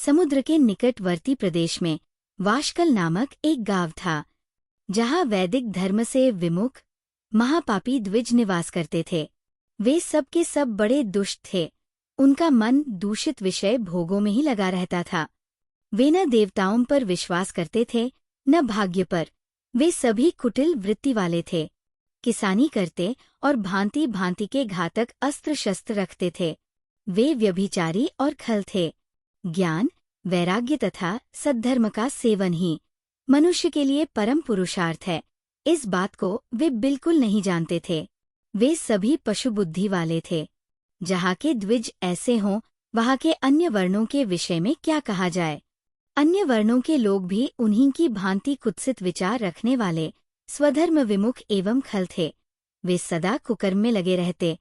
समुद्र के निकटवर्ती प्रदेश में वाशकल नामक एक गांव था, जहां वैदिक धर्म से विमुख महापापी द्विज निवास करते थे। वे सब के सब बड़े दुष्ट थे। उनका मन दूषित विषय भोगों में ही लगा रहता था। वे न देवताओं पर विश्वास करते थे, न भाग्य पर। वे सभी कुटिल वृत्ति वाले थे। किसानी करते और भांति भांति के घातक अस्त्र शस्त्र रखते थे। वे व्यभिचारी और खल थे। ज्ञान, वैराग्य तथा सद्धर्म का सेवन ही मनुष्य के लिए परम पुरुषार्थ है, इस बात को वे बिल्कुल नहीं जानते थे। वे सभी पशु बुद्धि वाले थे। जहाँ के द्विज ऐसे हों, वहाँ के अन्य वर्णों के विषय में क्या कहा जाए। अन्य वर्णों के लोग भी उन्हीं की भांति कुत्सित विचार रखने वाले, स्वधर्म विमुख एवं खल थे। वे सदा कुकर्म में लगे रहते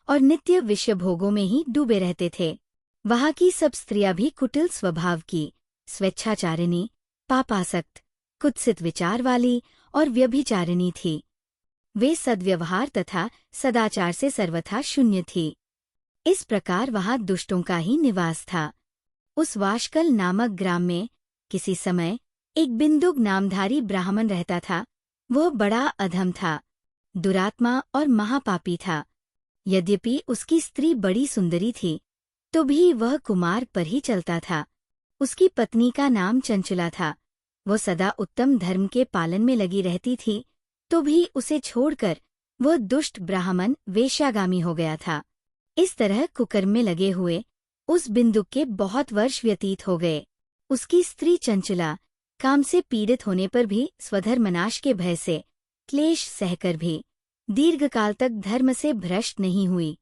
और नित्य विषय भोगों में ही डूबे रहते थे। वहाँ की सब स्त्रियां भी कुटिल स्वभाव की, स्वेच्छाचारिणी, पापासक्त, कुत्सित विचार वाली और व्यभिचारिणी थी। वे सद्व्यवहार तथा सदाचार से सर्वथा शून्य थी। इस प्रकार वहाँ दुष्टों का ही निवास था। उस वाशकल नामक ग्राम में किसी समय एक बिंदुक नामधारी ब्राह्मण रहता था। वह बड़ा अधम था, दुरात्मा और महापापी था। यद्यपि उसकी स्त्री बड़ी सुंदरी थी, तो भी वह कुमार पर ही चलता था। उसकी पत्नी का नाम चंचला था। वह सदा उत्तम धर्म के पालन में लगी रहती थी, तो भी उसे छोड़कर वह दुष्ट ब्राह्मण वेश्यागामी हो गया था। इस तरह कुकर्म में लगे हुए उस बिंदुक के बहुत वर्ष व्यतीत हो गए। उसकी स्त्री चंचला काम से पीड़ित होने पर भी स्वधर्मनाश के भय से क्लेश सहकर भी दीर्घकाल तक धर्म से भ्रष्ट नहीं हुई,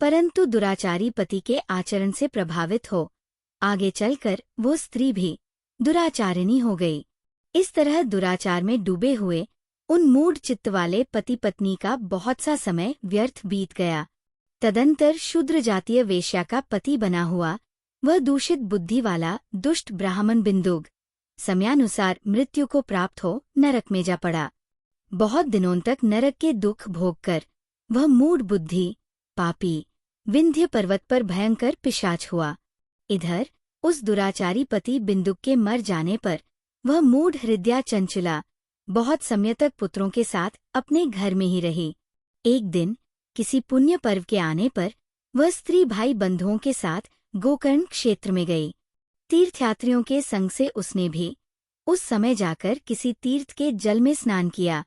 परंतु दुराचारी पति के आचरण से प्रभावित हो आगे चलकर वो स्त्री भी दुराचारिणी हो गई। इस तरह दुराचार में डूबे हुए उन मूढ़ चित्त वाले पति पत्नी का बहुत सा समय व्यर्थ बीत गया। तदंतर शूद्र जातीय वेश्या का पति बना हुआ वह दूषित बुद्धि वाला दुष्ट ब्राह्मण बिंदुक समयानुसार मृत्यु को प्राप्त हो नरक में जा पड़ा। बहुत दिनों तक नरक के दुख भोगकर वह मूढ़ बुद्धि पापी विंध्य पर्वत पर भयंकर पिशाच हुआ। इधर उस दुराचारी पति बिंदुक के मर जाने पर वह मूढ़ हृदया चंचला बहुत समय तक पुत्रों के साथ अपने घर में ही रही। एक दिन किसी पुण्य पर्व के आने पर वह स्त्री भाई बंधुओं के साथ गोकर्ण क्षेत्र में गई। तीर्थयात्रियों के संग से उसने भी उस समय जाकर किसी तीर्थ के जल में स्नान किया।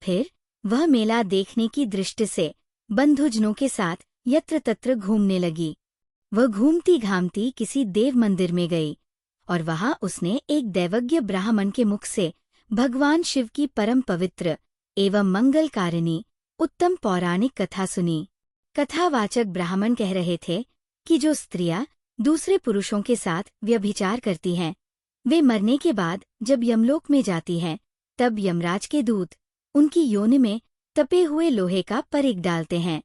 फिर वह मेला देखने की दृष्टि से बंधुजनों के साथ यत्र तत्र घूमने लगी। वह घूमती घामती किसी देव मंदिर में गई और वहां उसने एक दैवज्ञ ब्राह्मण के मुख से भगवान शिव की परम पवित्र एवं मंगलकारिणी उत्तम पौराणिक कथा सुनी। कथावाचक ब्राह्मण कह रहे थे कि जो स्त्रियां दूसरे पुरुषों के साथ व्यभिचार करती हैं, वे मरने के बाद जब यमलोक में जाती हैं, तब यमराज के दूत उनकी योनि में तपे हुए लोहे का परिग डालते हैं।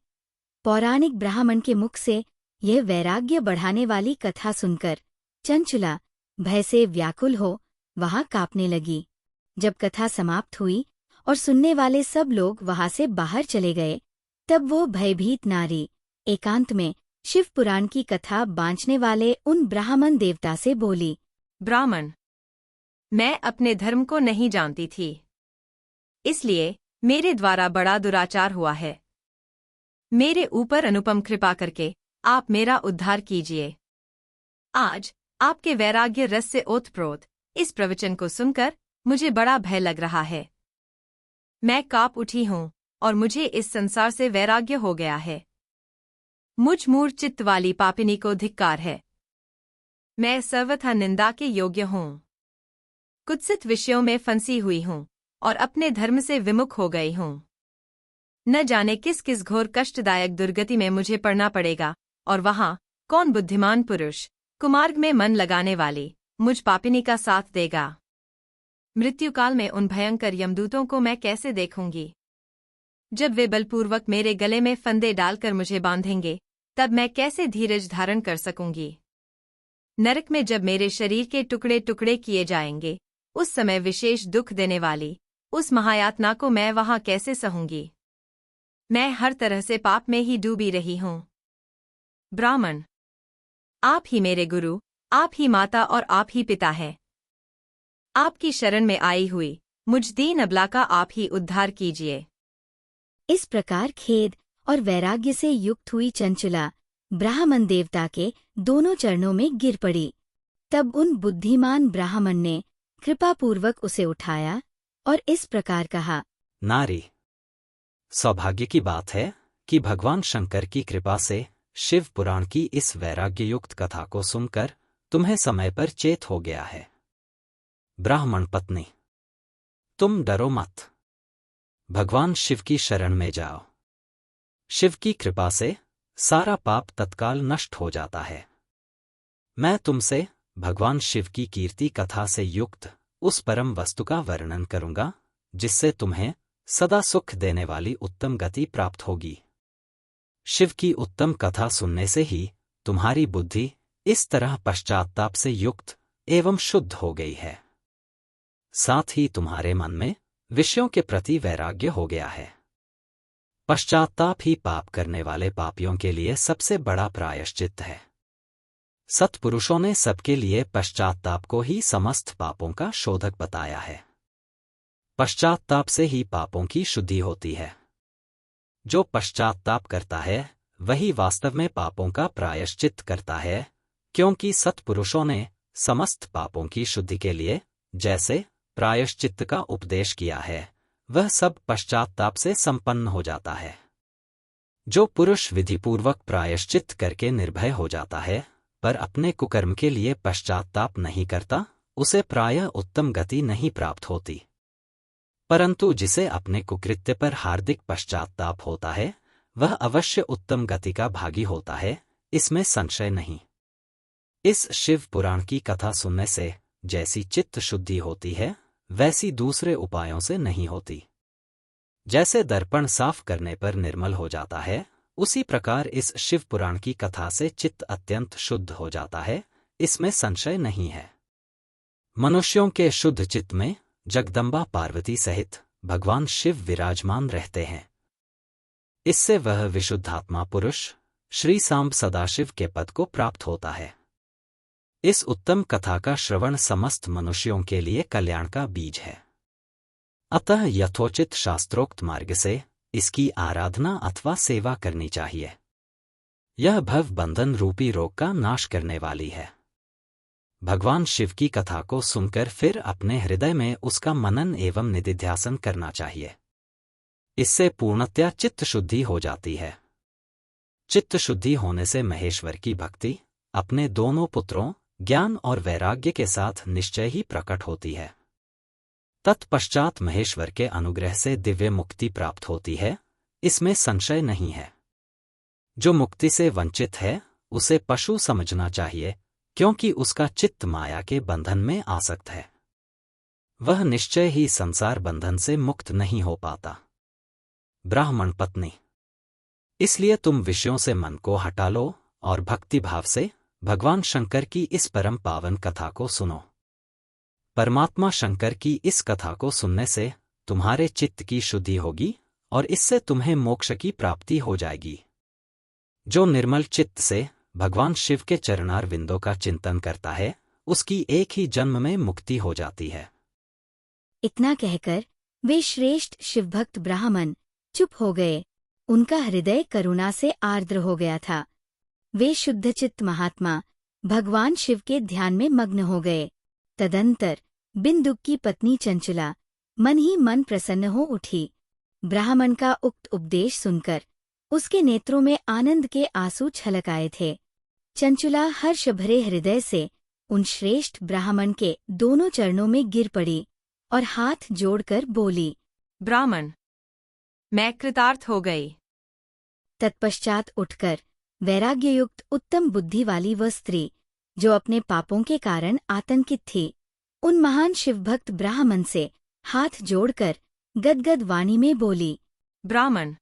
पौराणिक ब्राह्मण के मुख से यह वैराग्य बढ़ाने वाली कथा सुनकर चंचला भय से व्याकुल हो वहां कांपने लगी। जब कथा समाप्त हुई और सुनने वाले सब लोग वहां से बाहर चले गए, तब वो भयभीत नारी एकांत में शिव पुराण की कथा बांचने वाले उन ब्राह्मण देवता से बोली, ब्राह्मण, मैं अपने धर्म को नहीं जानती थी, इसलिए मेरे द्वारा बड़ा दुराचार हुआ है। मेरे ऊपर अनुपम कृपा करके आप मेरा उद्धार कीजिए। आज आपके वैराग्य रस से ओतप्रोत इस प्रवचन को सुनकर मुझे बड़ा भय लग रहा है। मैं कांप उठी हूँ और मुझे इस संसार से वैराग्य हो गया है। मुझ मूढ़ चित्त वाली पापिनी को धिक्कार है। मैं सर्वथा निंदा के योग्य हूँ। कुत्सित विषयों में फंसी हुई हूँ और अपने धर्म से विमुख हो गई हूँ। न जाने किस किस घोर कष्टदायक दुर्गति में मुझे पड़ना पड़ेगा और वहाँ कौन बुद्धिमान पुरुष कुमार्ग में मन लगाने वाली मुझ पापिनी का साथ देगा। मृत्युकाल में उन भयंकर यमदूतों को मैं कैसे देखूंगी। जब वे बलपूर्वक मेरे गले में फंदे डालकर मुझे बांधेंगे, तब मैं कैसे धीरज धारण कर सकूंगी। नरक में जब मेरे शरीर के टुकड़े टुकड़े किए जाएंगे, उस समय विशेष दुख देने वाली उस महायातना को मैं वहां कैसे सहूंगी। मैं हर तरह से पाप में ही डूबी रही हूं। ब्राह्मण, आप ही मेरे गुरु आप ही माता और आप ही पिता हैं। आपकी शरण में आई हुई मुझ दीन अबला का आप ही उद्धार कीजिए। इस प्रकार खेद और वैराग्य से युक्त हुई चंचला ब्राह्मण देवता के दोनों चरणों में गिर पड़ी। तब उन बुद्धिमान ब्राह्मण ने कृपापूर्वक उसे उठाया और इस प्रकार कहा, नारी, सौभाग्य की बात है कि भगवान शंकर की कृपा से शिव पुराण की इस वैराग्ययुक्त कथा को सुनकर तुम्हें समय पर चेत हो गया है। ब्राह्मण पत्नी, तुम डरो मत, भगवान शिव की शरण में जाओ। शिव की कृपा से सारा पाप तत्काल नष्ट हो जाता है। मैं तुमसे भगवान शिव की कीर्ति कथा से युक्त उस परम वस्तु का वर्णन करूंगा जिससे तुम्हें सदा सुख देने वाली उत्तम गति प्राप्त होगी। शिव की उत्तम कथा सुनने से ही तुम्हारी बुद्धि इस तरह पश्चात्ताप से युक्त एवं शुद्ध हो गई है। साथ ही तुम्हारे मन में विषयों के प्रति वैराग्य हो गया है। पश्चात्ताप ही पाप करने वाले पापियों के लिए सबसे बड़ा प्रायश्चित है। सत्पुरुषों ने सबके लिए पश्चात्ताप को ही समस्त पापों का शोधक बताया है। पश्चात्ताप से ही पापों की शुद्धि होती है। जो पश्चात्ताप करता है वही वास्तव में पापों का प्रायश्चित करता है, क्योंकि सत्पुरुषों ने समस्त पापों की शुद्धि के लिए जैसे प्रायश्चित का उपदेश किया है वह सब पश्चात्ताप से संपन्न हो जाता है। जो पुरुष विधिपूर्वक प्रायश्चित करके निर्भय हो जाता है पर अपने कुकर्म के लिए पश्चात्ताप नहीं करता उसे प्रायः उत्तम गति नहीं प्राप्त होती। परंतु जिसे अपने कुकृत्य पर हार्दिक पश्चात्ताप होता है वह अवश्य उत्तम गति का भागी होता है, इसमें संशय नहीं। इस शिव पुराण की कथा सुनने से जैसी चित्त शुद्धि होती है वैसी दूसरे उपायों से नहीं होती। जैसे दर्पण साफ करने पर निर्मल हो जाता है उसी प्रकार इस शिव पुराण की कथा से चित्त अत्यंत शुद्ध हो जाता है, इसमें संशय नहीं है। मनुष्यों के शुद्ध चित्त में जगदम्बा पार्वती सहित भगवान शिव विराजमान रहते हैं। इससे वह विशुद्धात्मा पुरुष श्री सांब सदाशिव के पद को प्राप्त होता है। इस उत्तम कथा का श्रवण समस्त मनुष्यों के लिए कल्याण का बीज है। अतः यथोचित शास्त्रोक्त मार्ग से इसकी आराधना अथवा सेवा करनी चाहिए। यह भव बंधन रूपी रोग का नाश करने वाली है। भगवान शिव की कथा को सुनकर फिर अपने हृदय में उसका मनन एवं निधिध्यासन करना चाहिए। इससे पूर्णतया चित्त शुद्धि हो जाती है। चित्त शुद्धि होने से महेश्वर की भक्ति अपने दोनों पुत्रों ज्ञान और वैराग्य के साथ निश्चय ही प्रकट होती है। तत्पश्चात महेश्वर के अनुग्रह से दिव्य मुक्ति प्राप्त होती है, इसमें संशय नहीं है। जो मुक्ति से वंचित है उसे पशु समझना चाहिए, क्योंकि उसका चित्त माया के बंधन में आसक्त है। वह निश्चय ही संसार बंधन से मुक्त नहीं हो पाता। ब्राह्मण पत्नी, इसलिए तुम विषयों से मन को हटा लो और भक्तिभाव से भगवान शंकर की इस परम पावन कथा को सुनो। परमात्मा शंकर की इस कथा को सुनने से तुम्हारे चित्त की शुद्धि होगी और इससे तुम्हें मोक्ष की प्राप्ति हो जाएगी। जो निर्मल चित्त से भगवान शिव के चरणार विंदों का चिंतन करता है उसकी एक ही जन्म में मुक्ति हो जाती है। इतना कहकर वे श्रेष्ठ शिवभक्त ब्राह्मण चुप हो गए। उनका हृदय करुणा से आर्द्र हो गया था। वे शुद्धचित्त महात्मा भगवान शिव के ध्यान में मग्न हो गए। तदंतर बिंदुक की पत्नी चंचला मन ही मन प्रसन्न हो उठी। ब्राह्मण का उक्त उपदेश सुनकर उसके नेत्रों में आनंद के आंसू छलक आए थे। चंचला हर्ष भरे हृदय से उन श्रेष्ठ ब्राह्मण के दोनों चरणों में गिर पड़ी और हाथ जोड़कर बोली, ब्राह्मण, मैं कृतार्थ हो गई। तत्पश्चात उठकर वैराग्ययुक्त उत्तम बुद्धि वाली वह स्त्री जो अपने पापों के कारण आतंकित थी, उन महान शिवभक्त ब्राह्मण से हाथ जोड़कर गदगद वाणी में बोली, ब्राह्मण,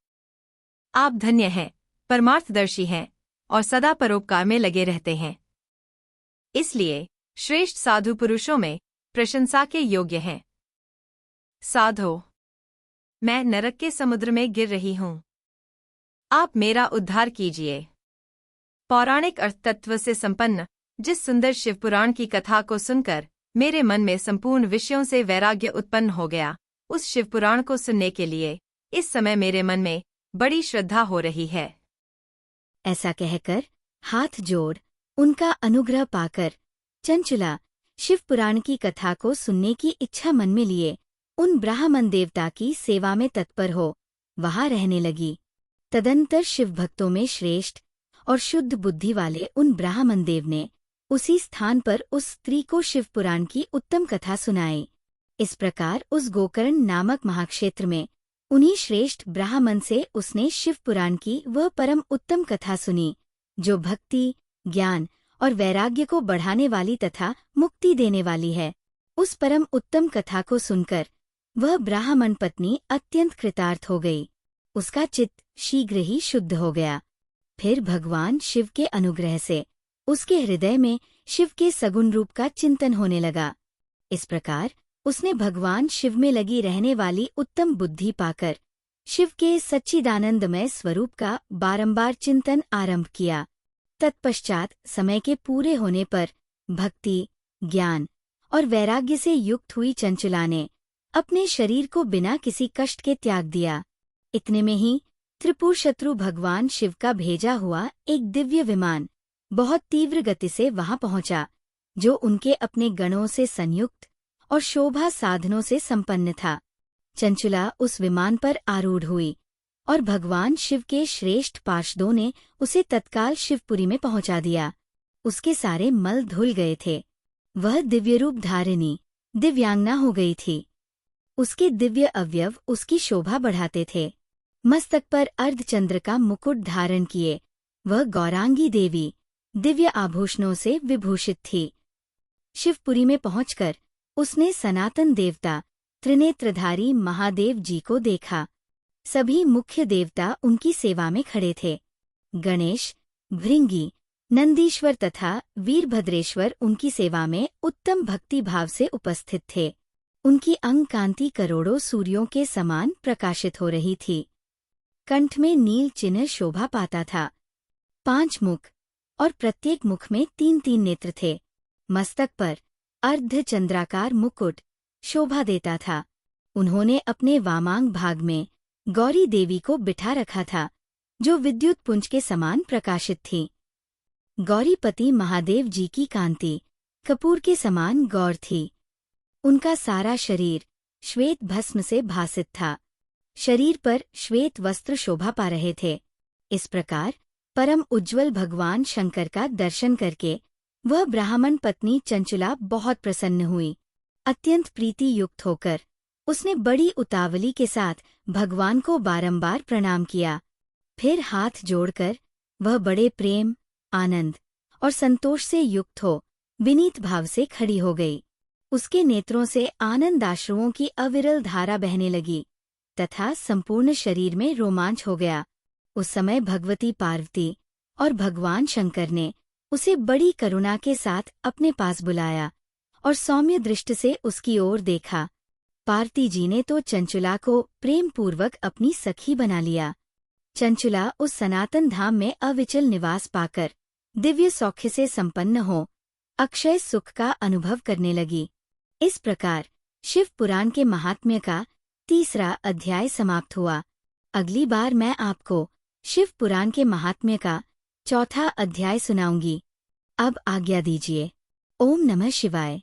आप धन्य हैं, परमार्थदर्शी हैं और सदा परोपकार में लगे रहते हैं। इसलिए श्रेष्ठ साधु पुरुषों में प्रशंसा के योग्य हैं। साधो, मैं नरक के समुद्र में गिर रही हूँ, आप मेरा उद्धार कीजिए। पौराणिक अर्थ तत्व से संपन्न जिस सुंदर शिवपुराण की कथा को सुनकर मेरे मन में संपूर्ण विषयों से वैराग्य उत्पन्न हो गया, उस शिवपुराण को सुनने के लिए इस समय मेरे मन में बड़ी श्रद्धा हो रही है। ऐसा कहकर हाथ जोड़ उनका अनुग्रह पाकर चंचला शिवपुराण की कथा को सुनने की इच्छा मन में लिए उन ब्राह्मण देवता की सेवा में तत्पर हो वहां रहने लगी। तदंतर शिव भक्तों में श्रेष्ठ और शुद्ध बुद्धि वाले उन ब्राह्मण देव ने उसी स्थान पर उस स्त्री को शिवपुराण की उत्तम कथा सुनाई। इस प्रकार उस गोकर्ण नामक महाक्षेत्र में उन्हीं श्रेष्ठ ब्राह्मण से उसने शिवपुराण की वह परम उत्तम कथा सुनी, जो भक्ति, ज्ञान और वैराग्य को बढ़ाने वाली तथा मुक्ति देने वाली है। उस परम उत्तम कथा को सुनकर वह ब्राह्मण पत्नी अत्यंत कृतार्थ हो गई। उसका चित्त शीघ्र ही शुद्ध हो गया। फिर भगवान शिव के अनुग्रह से उसके हृदय में शिव के सगुण रूप का चिंतन होने लगा। इस प्रकार उसने भगवान शिव में लगी रहने वाली उत्तम बुद्धि पाकर शिव के सच्चिदानंदमय स्वरूप का बारंबार चिंतन आरंभ किया। तत्पश्चात समय के पूरे होने पर भक्ति, ज्ञान और वैराग्य से युक्त हुई चंचला ने अपने शरीर को बिना किसी कष्ट के त्याग दिया। इतने में ही त्रिपुर शत्रु भगवान शिव का भेजा हुआ एक दिव्य विमान बहुत तीव्र गति से वहां पहुंचा, जो उनके अपने गणों से संयुक्त और शोभा साधनों से संपन्न था। चंचला उस विमान पर आरूढ़ हुई और भगवान शिव के श्रेष्ठ पार्षदों ने उसे तत्काल शिवपुरी में पहुंचा दिया। उसके सारे मल धुल गए थे। वह दिव्य रूप धारिणी दिव्यांगना हो गई थी। उसके दिव्य अवयव उसकी शोभा बढ़ाते थे। मस्तक पर अर्धचंद्र का मुकुट धारण किए वह गौरांगी देवी दिव्य आभूषणों से विभूषित थी। शिवपुरी में पहुंचकर उसने सनातन देवता त्रिनेत्रधारी महादेव जी को देखा। सभी मुख्य देवता उनकी सेवा में खड़े थे। गणेश, भृंगी, नंदीश्वर तथा वीरभद्रेश्वर उनकी सेवा में उत्तम भक्ति भाव से उपस्थित थे। उनकी अंग कांति करोड़ों सूर्यों के समान प्रकाशित हो रही थी। कंठ में नील चिन्ह शोभा पाता था। 5 मुख और प्रत्येक मुख में 3-3 नेत्र थे। मस्तक पर अर्धचंद्राकार मुकुट शोभा देता था। उन्होंने अपने वामांग भाग में गौरी देवी को बिठा रखा था, जो विद्युत पुंज के समान प्रकाशित थी। गौरीपति महादेव जी की कांति कपूर के समान गौर थी। उनका सारा शरीर श्वेत भस्म से भासित था। शरीर पर श्वेत वस्त्र शोभा पा रहे थे। इस प्रकार परम उज्ज्वल भगवान शंकर का दर्शन करके वह ब्राह्मण पत्नी चंचला बहुत प्रसन्न हुई। अत्यंत प्रीति युक्त होकर उसने बड़ी उतावली के साथ भगवान को बारंबार प्रणाम किया। फिर हाथ जोड़कर वह बड़े प्रेम, आनंद और संतोष से युक्त हो विनीत भाव से खड़ी हो गई। उसके नेत्रों से आनंदाश्रुओं की अविरल धारा बहने लगी तथा संपूर्ण शरीर में रोमांच हो गया। उस समय भगवती पार्वती और भगवान शंकर ने उसे बड़ी करुणा के साथ अपने पास बुलाया और सौम्य दृष्टि से उसकी ओर देखा। पार्वती जी ने तो चंचला को प्रेम पूर्वक अपनी सखी बना लिया। चंचला उस सनातन धाम में अविचल निवास पाकर दिव्य सौख्य से संपन्न हो अक्षय सुख का अनुभव करने लगी। इस प्रकार शिव पुराण के महात्म्य का 3रा अध्याय समाप्त हुआ। अगली बार मैं आपको शिव पुराण के महात्म्य का 4था अध्याय सुनाऊंगी। अब आज्ञा दीजिए। ओम नमः शिवाय।